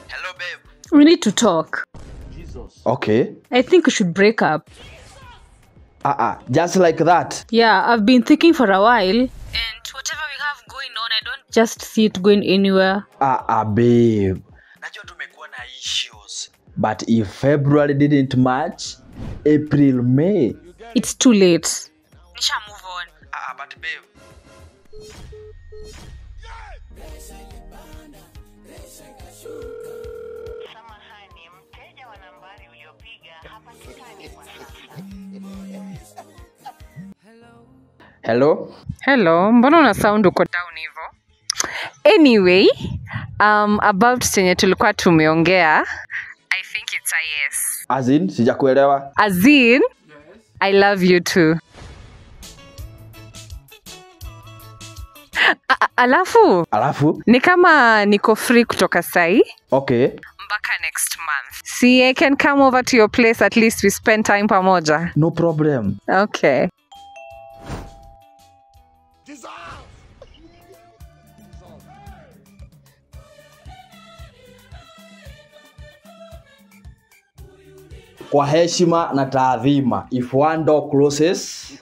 Hello, babe. We need to talk. Okay. I think we should break up. Just like that. Yeah, I've been thinking for a while. And whatever we have going on, I don't just see it going anywhere. Babe. Najua tumekuwa na issues. But if February didn't match, April, May. It's too late. Nisha move on. But babe. Hello, mbona una sound uko down hivyo? Anyway, about chenye tulikuwa tumeongea, I think it's a yes. As in, sijakuelewa. As in, yes. I love you too. Alafu? Ni kama niko free kutoka sai. Okay. Mpaka next month. See, I can come over to your place, at least we spend time pamoja. No problem. Okay. Kwa heshima na taadhima, if one door closes,